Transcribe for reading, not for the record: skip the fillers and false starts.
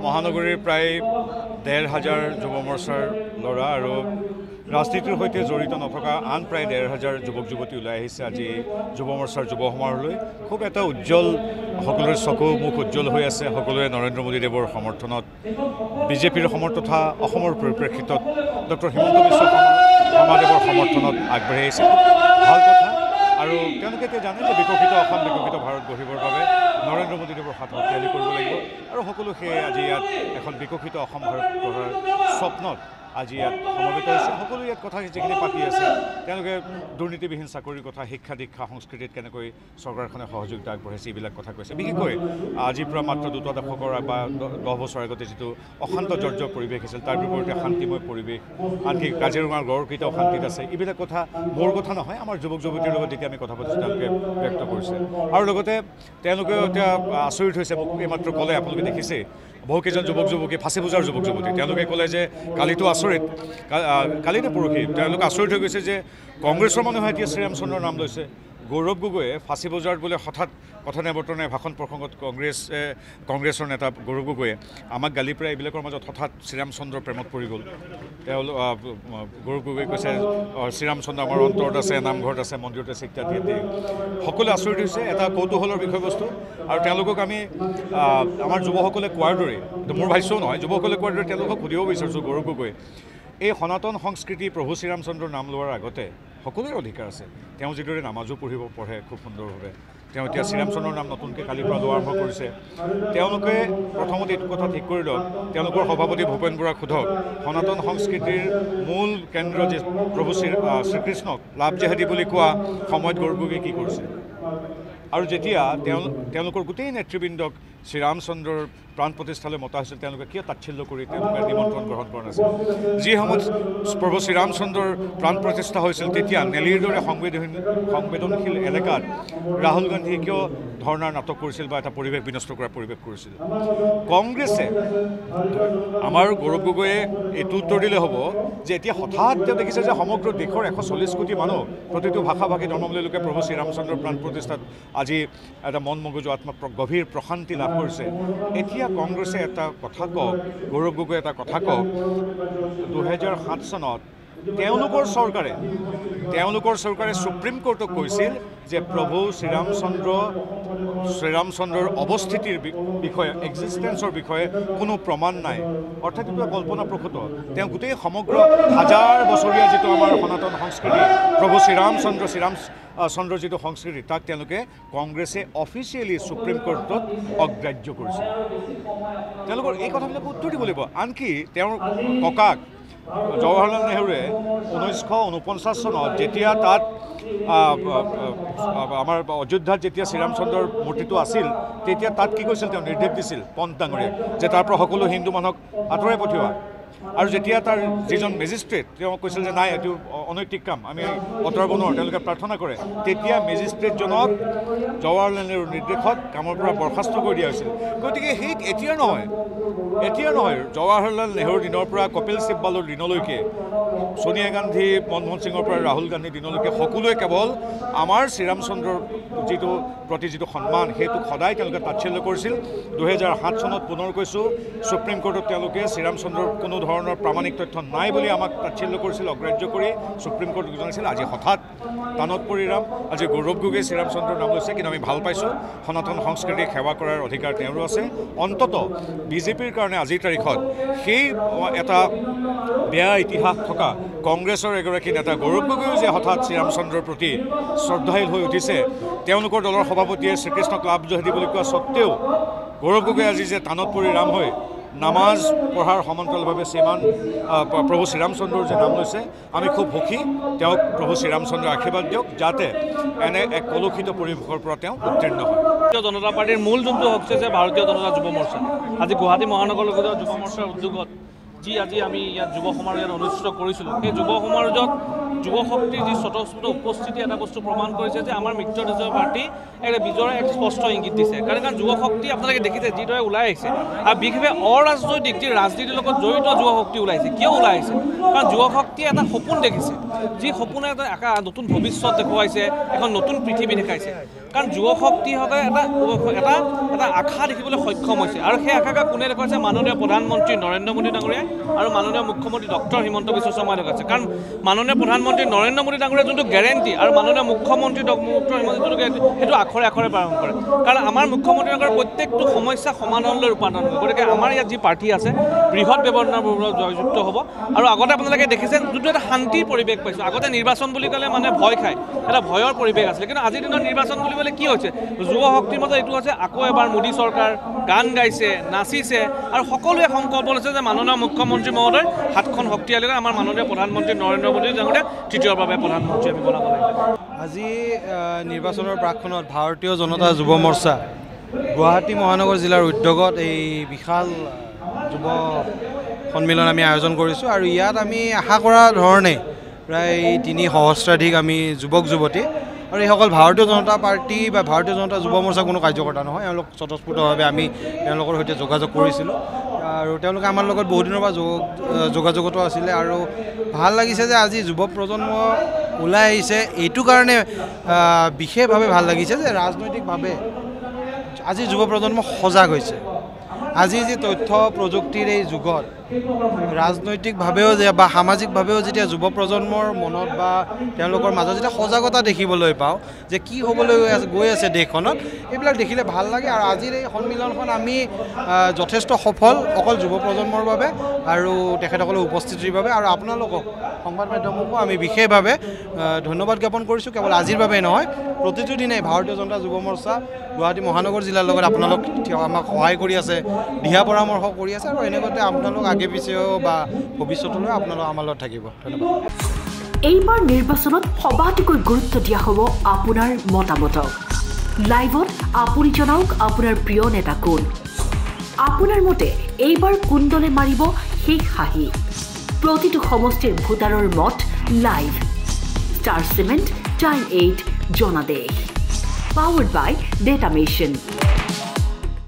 মহানগৰীৰ প্ৰায় ১,৫০০ যুৱ মৰ্চাৰ ল'ৰা আৰু ৰাজনীতিৰ সৈতে জড়িত নথকা আন প্ৰায় ১,৫০০ যুৱক যুৱতী ওলাই আহিছে আজি যুৱ মৰ্চাৰ যুৱ সমাৰোহলৈ। খুব এটা উজ্জ্বল, সকলোৰে চকু মুখ উজ্জ্বল হৈ আছে। সকলোৱে নৰেন্দ্ৰ মোদীদেৱৰ সমৰ্থনত, বিজেপিৰ সমৰ্থন তথা অসমৰ পৰিপ্ৰেক্ষিতত ডক্টৰ হিমন্ত বিশ্ব শৰ্মাদেৱৰ সমৰ্থনত আগবাঢ়ি আহিছে। ভাল কথা। আৰু তেওঁলোকে এতিয়া জানে যে বিকশিত অসম, বিকশিত ভাৰত গঢ়িবৰ বাবে নৰেন্দ্ৰ মোদীদেৱৰ হাত শক্তিশালী কৰিব লাগিব। আৰু সকলো সেয়ে আজি ইয়াত এখন বিকশিত অসম ভাৰত গঢ়াৰ স্বপ্নত আজি ইয়াত সমবেত হৈছে। সকলো ইয়াত কথা যিখিনি পাতি আছে, তেওঁলোকে দুৰ্নীতিবিহীন চাকৰিৰ কথা, শিক্ষা দীক্ষা, সংস্কৃতিত কেনেকৈ চৰকাৰখনে সহযোগিতা আগবঢ়াইছে, এইবিলাক কথা কৈছে। বিশেষকৈ আজিৰ পৰা মাত্ৰ 2 দশকৰ বা 10 বছৰ আগতে যিটো অশান্ত জৰ্জৰ পৰিৱেশ আছিল, তাৰ বিপৰীতে শান্তিময় পৰিৱেশ, আনকি কাজিৰঙাৰ গড়কেইটাও শান্তিত আছে। এইবিলাক কথা মোৰ কথা নহয়, আমাৰ যুৱক যুৱতীৰ লগত যেতিয়া আমি কথা পাতিছোঁ তেওঁলোকে ব্যক্ত কৰিছে। আৰু লগতে তেওঁলোকেও এতিয়া আচৰিত হৈছে। মোক এইমাত্ৰ ক'লে, আপোনালোকে দেখিছে বহুকেইজন যুৱক যুৱতী, ফাঁচী পূজাৰ যুৱক যুৱতী, তেওঁলোকে ক'লে যে কালিতো আচৰিত, কালি নে পৰহি তেওঁলোকে আচৰিত হৈ গৈছে যে কংগ্ৰেছৰ মানুহে এতিয়া শ্ৰীৰামচন্দ্ৰৰ নাম লৈছে। গৌৰৱ গগৈয়ে ফাঁচী বজাৰত বোলে হঠাৎ কথানে বতনে ভাষণ প্ৰসংগত কংগ্ৰেছৰ নেতা গৌৰৱ গগৈয়ে আমাক গালি পাৰে, এইবিলাকৰ মাজত হঠাৎ শ্ৰীৰামচন্দ্ৰৰ প্ৰেমত পৰি গ'ল। গৌৰৱ গগৈয়ে কৈছে শ্ৰীৰামচন্দ্ৰ আমাৰ অন্তৰত আছে, নামঘৰত আছে, মন্দিৰত আছে ইত্যাদি ইত্যাদি। সকলোৱে আচৰিত হৈছে, এটা কৌতূহলৰ বিষয়বস্তু। আৰু তেওঁলোকক আমি আমাৰ যুৱসকলে কোৱাৰ দৰে, মোৰ ভাষ্যও নহয়, যুৱকসকলে কোৱাৰ দৰে তেওঁলোকক সুধিব বিচাৰিছোঁ, গৌৰৱ গগৈ এই সনাতন সংস্কৃতি প্ৰভু শ্ৰীৰামচন্দ্ৰৰ নাম লোৱাৰ আগতে সকলোৰে অধিকাৰ আছে। তেওঁ যিদৰে নামাজো পঢ়ে খুব সুন্দৰভাৱে, তেওঁ এতিয়া শ্ৰীৰামচন্দ্ৰৰ নাম নতুনকৈ কালিৰ পৰা লোৱা আৰম্ভ কৰিছে। তেওঁলোকে প্ৰথমতে এইটো কথা ঠিক কৰি লওক, তেওঁলোকৰ সভাপতি ভূপেন বৰাক সোধক, সনাতন সংস্কৃতিৰ মূল কেন্দ্ৰ যে প্ৰভু শ্ৰীকৃষ্ণক লাভ জেহাদী বুলি কোৱা সময়ত গৌৰৱ গগৈয়ে কি কৰিছে? আৰু যেতিয়া তেওঁলোকৰ গোটেই নেতৃবৃন্দক শ্ৰীৰামচন্দ্ৰৰ প্ৰাণ প্ৰতিষ্ঠালৈ মতা হৈছিল, তেওঁলোকে কিয় তাচ্ছিল্য কৰি তেওঁলোকে নিমন্ত্ৰণ গ্ৰহণ কৰা নাছিল? যি সময়ত প্ৰভু শ্ৰীৰামচন্দ্ৰৰ প্ৰাণ প্ৰতিষ্ঠা হৈছিল, তেতিয়া নেলীৰ দৰে সংবেদনশীল এলেকাত ৰাহুল গান্ধীয়ে কিয় ধৰ্ণাৰ নাটক কৰিছিল বা এটা পৰিৱেশ বিনষ্ট কৰাৰ পৰিৱেশ কৰিছিল? কংগ্ৰেছে, আমাৰ গৌৰৱ গগৈয়ে এইটো উত্তৰ দিলে হ'ব যে এতিয়া হঠাৎ তেওঁ দেখিছে যে সমগ্ৰ দেশৰ 140 কোটি মানুহ, প্ৰতিটো ভাষা ভাষী ধৰ্মাৱলম্বী লোকে প্ৰভু শ্ৰীৰামচন্দ্ৰৰ প্ৰাণ প্ৰতিষ্ঠাত আজি এটা মন মগজু আত্মা গভীৰ প্ৰশান্তি লাভ কৰিছে। এতিয়া কংগ্ৰেছে এটা কথা কওক, গৌৰৱ গগৈয়ে এটা কথা কওক, 2007 চনত তেওঁলোকৰ চৰকাৰে সুপ্ৰিম কোৰ্টক কৈছিল যে প্ৰভু শ্ৰীৰামচন্দ্ৰৰ অৱস্থিতিৰ বিষয়ে, এক্সিষ্টেঞ্চৰ বিষয়ে কোনো প্ৰমাণ নাই। অৰ্থাৎ এইটো কল্পনা প্ৰসূত। তেওঁ গোটেই সমগ্ৰ হাজাৰ বছৰীয়া যিটো আমাৰ সনাতন সংস্কৃতি, প্ৰভু শ্ৰীৰামচন্দ্ৰৰ যিটো সংস্কৃতি, তাক তেওঁলোকে কংগ্ৰেছে অফিচিয়েলি সুপ্ৰিম কোৰ্টত অগ্ৰাহ্য কৰিছে। তেওঁলোকৰ এই কথাবিলাক উত্তৰ দিব লাগিব। আনকি তেওঁৰ ককাক জৱাহৰলাল নেহৰুৱে 1949 চনত যেতিয়া তাত আমাৰ অযোধ্যাত যেতিয়া শ্ৰীৰামচন্দ্ৰৰ মূৰ্তিটো আছিল, তেতিয়া তাত কি কৈছিল? তেওঁ নিৰ্দেশ দিছিল পন্ত ডাঙৰীয়াক যে তাৰ পৰা সকলো হিন্দু মানুহক আঁতৰাই পঠিওৱা। আৰু যেতিয়া তাৰ যিজন মেজিষ্ট্ৰেট, তেওঁ কৈছিল যে নাই, এইটো অনৈতিক কাম, আমি অঁতৰাব নোৱাৰোঁ, তেওঁলোকে প্ৰাৰ্থনা কৰে, তেতিয়া মেজিষ্ট্ৰেটজনক জৱাহৰলাল নেহৰুৰ নিৰ্দেশত কামৰ পৰা বৰখাস্ত কৰি দিয়া হৈছিল। গতিকে সেই এতিয়া নহয়, জৱাহৰলাল নেহৰুৰ দিনৰ পৰা কপিল চিব্বালৰ দিনলৈকে, ছোনিয়া গান্ধী, মনমোহন সিঙৰ পৰা ৰাহুল গান্ধীৰ দিনলৈকে সকলোৱে কেৱল আমাৰ শ্ৰীৰামচন্দ্ৰৰ প্ৰতি যিটো সন্মান, সেইটোক সদায় তেওঁলোকে তাচ্ছিল্য কৰিছিল। 2007 চনত পুনৰ কৈছোঁ, সুপ্ৰিম কোৰ্টত তেওঁলোকে শ্ৰীৰামচন্দ্ৰৰ কোনো ধৰণৰ প্ৰামাণিক তথ্য নাই বুলি আমাক তাচ্ছিল্য কৰিছিল, অগ্ৰাহ্য কৰি সুপ্ৰিম কোৰ্টক জনাইছিল। আজি হঠাৎ টানত পৰি আজি গৌৰৱ গগৈয়ে শ্ৰীৰামচন্দ্ৰৰ নাম লৈছে, কিন্তু আমি ভাল পাইছোঁ। সনাতন সংস্কৃতিক সেৱা কৰাৰ অধিকাৰ তেওঁৰো আছে। অন্ততঃ বিজেপিৰ কাৰণে আজিৰ তাৰিখত সেই এটা বেয়া ইতিহাস থকা কংগ্ৰেছৰ এগৰাকী নেতা গৌৰৱ গগৈও যে হঠাৎ শ্ৰীৰামচন্দ্ৰৰ প্ৰতি শ্ৰদ্ধাশীল হৈ উঠিছে, তেওঁলোকৰ দলৰ সভাপতিয়ে শ্ৰীকৃষ্ণক লাভ জেহাদী বুলি কোৱা স্বত্তেও গৌৰৱ গগৈ আজি যে টানত পৰি হৈ নামাজ পঢ়াৰ সমান্তৰালভাৱে প্ৰভু শ্ৰীৰামচন্দ্ৰৰ যে নাম লৈছে, আমি খুব সুখী। তেওঁক প্ৰভু শ্ৰীৰামচন্দ্ৰৰ আশীৰ্বাদ দিয়ক, যাতে এনে এক কলুষিত পৰিৱেশৰ পৰা তেওঁ উত্তীৰ্ণ হয়। ভাৰতীয় জনতা পাৰ্টিৰ মূল যোনটো শক্তি আছে ভাৰতীয় জনতা যুৱ মৰ্চা, আজি গুৱাহাটী মহানগৰ যুৱ মৰ্চাৰ উদ্যোগত যি আজি আমি ইয়াত যুৱ সমাৰোহ ইয়াত অনুষ্ঠিত কৰিছিলোঁ, সেই যুৱ সমাৰোহত যুৱ শক্তিৰ যি স্বতঃস্ফূৰ্ত উপস্থিতি এটা বস্তু প্ৰমাণ কৰিছে যে আমাৰ মিত্ৰদেশীয় পাৰ্টি এটা বিজয়ৰ এক স্পষ্ট ইংগিত দিছে। কাৰণ যুৱ শক্তি আপোনালোকে দেখিছে যিদৰে ওলাই আহিছে, আৰু বিশেষভাৱে অৰাজনৈতিক যি ৰাজনীতিৰ লগত জড়িত যুৱ শক্তি ওলাইছে। কিয় ওলাই আহিছে? কাৰণ যুৱ শক্তিয়ে এটা সপোন দেখিছে যি সপোনে এটা নতুন ভৱিষ্যত দেখুৱাইছে, এখন নতুন পৃথিৱী দেখাইছে। কাৰণ যুৱ শক্তিসকলে এটা আশা দেখিবলৈ সক্ষম হৈছে, আৰু সেই আশাকে কোনে দেখুৱাইছে? মাননীয় প্ৰধানমন্ত্ৰী নৰেন্দ্ৰ মোদী ডাঙৰীয়াই আৰু মাননীয় মুখ্যমন্ত্ৰী ডক্টৰ হিমন্ত বিশ্ব শৰ্মাই দেখুৱাইছে। কাৰণ মাননীয় প্ৰধানমন্ত্ৰী নৰেন্দ্ৰ মোদী ডাঙৰীয়াৰ যোনটো গেৰেণ্টি আৰু মাননীয় মুখ্যমন্ত্ৰী ডক্টৰ হিমন্ত যোনটো গেৰেণ্টি, সেইটো আখৰে আখৰে পালন কৰে। কাৰণ আমাৰ মুখ্যমন্ত্ৰী ডাঙৰীয়াৰ প্ৰত্যেকটো সমস্যা সমাধানলৈ ৰূপান্তৰ হ'ব। গতিকে আমাৰ ইয়াত যি প্ৰাৰ্থী আছে বৃহৎ ব্যৱধানত জয়যুক্ত হ'ব। আৰু আগতে আপোনালোকে দেখিছে যোনটো এটা শান্তিৰ পৰিৱেশ পাইছোঁ। আগতে নিৰ্বাচন বুলি ক'লে মানে ভয় খায়, এটা ভয়ৰ পৰিৱেশ আছিলে। কিন্তু আজিৰ দিনত নিৰ্বাচন বুলি ক'লে কি হৈছে? যুৱ শক্তিৰ মাজত এইটো হৈছে আকৌ এবাৰ মোদী চৰকাৰ গান গাইছে, নাচিছে, আৰু সকলোৱে সংকল্প লৈছে যে মাননীয় মুখ্যমন্ত্ৰী মহোদয় হাতখন শক্তিশালী কৰি আমাৰ মাননীয় প্ৰধানমন্ত্ৰী নৰেন্দ্ৰ মোদী ডাঙৰীয়া তৃতীয়ৰ বাবে প্ৰধানমন্ত্ৰী আমি বনাব লাগিব। আজি নিৰ্বাচনৰ প্ৰাকখনত ভাৰতীয় জনতা যুৱ মৰ্চা গুৱাহাটী মহানগৰ জিলাৰ উদ্যোগত এই বিশাল যুৱ সন্মিলন আমি আয়োজন কৰিছোঁ। আৰু ইয়াত আমি আশা কৰা ধৰণে প্ৰায় 3 সহস্ৰাধিক আমি যুৱক যুৱতী, আৰু এইসকল ভাৰতীয় জনতা পাৰ্টি বা ভাৰতীয় জনতা যুৱ মৰ্চা কোনো কাৰ্যকৰ্তা নহয়। এওঁলোক স্বতঃস্ফূৰ্তভাৱে আমি তেওঁলোকৰ সৈতে যোগাযোগ কৰিছিলোঁ, আৰু তেওঁলোকে আমাৰ লগত বহু দিনৰ পৰা যোগাযোগতো আছিলে। আৰু ভাল লাগিছে যে আজি যুৱ প্ৰজন্ম ওলাই আহিছে। এইটো কাৰণে বিশেষভাৱে ভাল লাগিছে যে ৰাজনৈতিকভাৱে আজি যুৱ প্ৰজন্ম সজাগ হৈছে। আজি যি তথ্য প্ৰযুক্তিৰ এই যুগত ৰাজনৈতিকভাৱেও বা সামাজিকভাৱেও যেতিয়া যুৱ প্ৰজন্মৰ মনত বা তেওঁলোকৰ মাজত যেতিয়া সজাগতা দেখিবলৈ পাওঁ যে কি হ'বলৈ গৈ আছে দেশখনত, এইবিলাক দেখিলে ভাল লাগে। আৰু আজিৰ এই সন্মিলনখন আমি যথেষ্ট সফল, অকল যুৱ প্ৰজন্মৰ বাবে আৰু তেখেতসকলৰ উপস্থিতিৰ বাবে। আৰু আপোনালোকক সংবাদ মাধ্যমকো আমি বিশেষভাৱে ধন্যবাদ জ্ঞাপন কৰিছোঁ। কেৱল আজিৰ বাবেই নহয়, প্ৰতিটো দিনাই ভাৰতীয় জনতা যুৱ মৰ্চা গুৱাহাটী মহানগৰ জিলাৰ লগত আপোনালোক আমাক সহায় কৰি আছে, দিহা পৰামৰ্শ কৰি আছে, আৰু এনেকুৱাতে আপোনালোক আগে পিছেও বা ভৱিষ্যতলৈ আপোনালোক আমাৰ লগত থাকিব। ধন্যবাদ। এইবাৰ নিৰ্বাচনত সবাতোকৈ গুৰুত্ব দিয়া হ'ব আপোনাৰ মতামতক। লাইভত আপুনি জনাওক আপোনাৰ প্ৰিয় নেতা কোন। আপোনাৰ মতে এইবাৰ কোন দলে মাৰিব শেষ হাঁহি। প্ৰতিটো সমষ্টিৰ ভোটাৰৰ মত লাইভ। ষ্টাৰ চিমেণ্ট টাইম 8 জনাদেশ। পাৱাৰ্ড বাই ডেটা মেচিন।